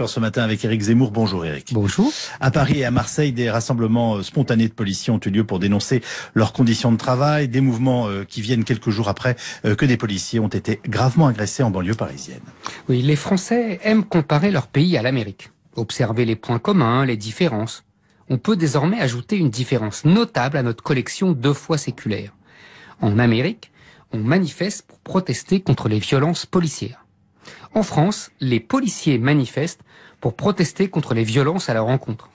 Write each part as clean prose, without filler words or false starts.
Ce matin avec Éric Zemmour. Bonjour Éric. Bonjour. À Paris et à Marseille, des rassemblements spontanés de policiers ont eu lieu pour dénoncer leurs conditions de travail. Des mouvements qui viennent quelques jours après que des policiers ont été gravement agressés en banlieue parisienne. Oui, les Français aiment comparer leur pays à l'Amérique. Observer les points communs, les différences. On peut désormais ajouter une différence notable à notre collection 2 fois séculaire. En Amérique, on manifeste pour protester contre les violences policières. En France, les policiers manifestent pour protester contre les violences à leur encontre.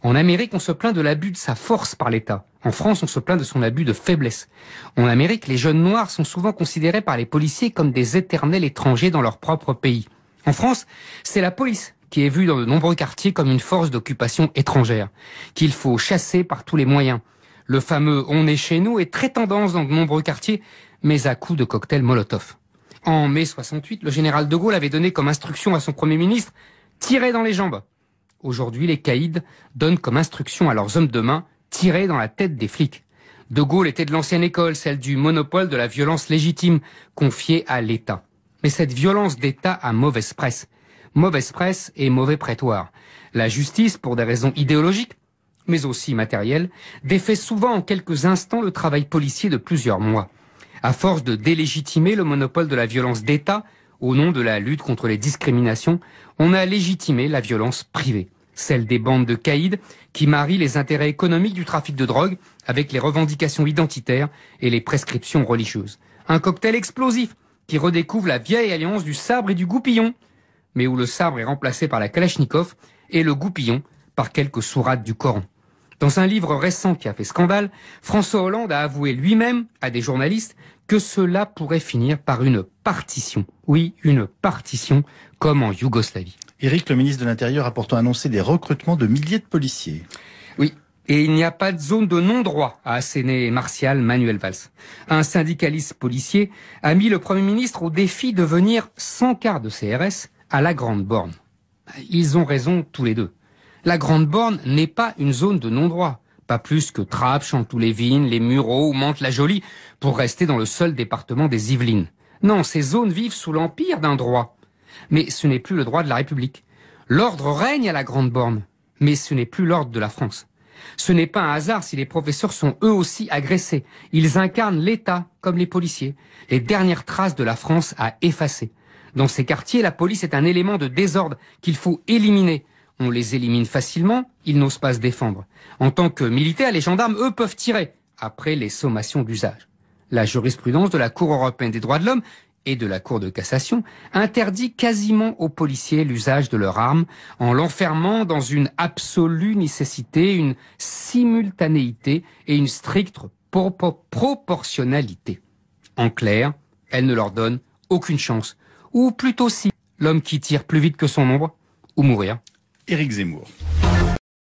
En Amérique, on se plaint de l'abus de sa force par l'État. En France, on se plaint de son abus de faiblesse. En Amérique, les jeunes noirs sont souvent considérés par les policiers comme des éternels étrangers dans leur propre pays. En France, c'est la police qui est vue dans de nombreux quartiers comme une force d'occupation étrangère, qu'il faut chasser par tous les moyens. Le fameux « on est chez nous » est très tendance dans de nombreux quartiers, mais à coups de cocktails Molotov. En mai 68, le général de Gaulle avait donné comme instruction à son Premier ministre « tirer dans les jambes ». Aujourd'hui, les caïds donnent comme instruction à leurs hommes de main « tirer dans la tête des flics ». De Gaulle était de l'ancienne école, celle du monopole de la violence légitime, confiée à l'État. Mais cette violence d'État a mauvaise presse. Mauvaise presse et mauvais prétoire. La justice, pour des raisons idéologiques, mais aussi matérielles, défait souvent en quelques instants le travail policier de plusieurs mois. À force de délégitimer le monopole de la violence d'État, au nom de la lutte contre les discriminations, on a légitimé la violence privée, celle des bandes de caïds qui marient les intérêts économiques du trafic de drogue avec les revendications identitaires et les prescriptions religieuses. Un cocktail explosif qui redécouvre la vieille alliance du sabre et du goupillon, mais où le sabre est remplacé par la Kalachnikov et le goupillon par quelques sourates du Coran. Dans un livre récent qui a fait scandale, François Hollande a avoué lui-même à des journalistes que cela pourrait finir par une partition. Oui, une partition, comme en Yougoslavie. Éric, le ministre de l'Intérieur a pourtant annoncé des recrutements de milliers de policiers. Oui, et il n'y a pas de zone de non-droit, a asséné Martial Manuel Valls. Un syndicaliste policier a mis le Premier ministre au défi de venir sans quart de CRS à la Grande Borne. Ils ont raison tous les deux. La Grande Borne n'est pas une zone de non-droit. Pas plus que Trappes, Chanteloup-les-Vignes, les Mureaux ou Mantes-la-Jolie, pour rester dans le seul département des Yvelines. Non, ces zones vivent sous l'empire d'un droit. Mais ce n'est plus le droit de la République. L'ordre règne à la Grande Borne, mais ce n'est plus l'ordre de la France. Ce n'est pas un hasard si les professeurs sont eux aussi agressés. Ils incarnent l'État, comme les policiers, les dernières traces de la France à effacer. Dans ces quartiers, la police est un élément de désordre qu'il faut éliminer. On les élimine facilement, ils n'osent pas se défendre. En tant que militaires, les gendarmes, eux, peuvent tirer, après les sommations d'usage. La jurisprudence de la Cour européenne des droits de l'homme et de la Cour de cassation interdit quasiment aux policiers l'usage de leurs armes en l'enfermant dans une absolue nécessité, une simultanéité et une stricte proportionnalité. En clair, elle ne leur donne aucune chance. Ou plutôt si, l'homme qui tire plus vite que son ombre, ou mourir. Éric Zemmour.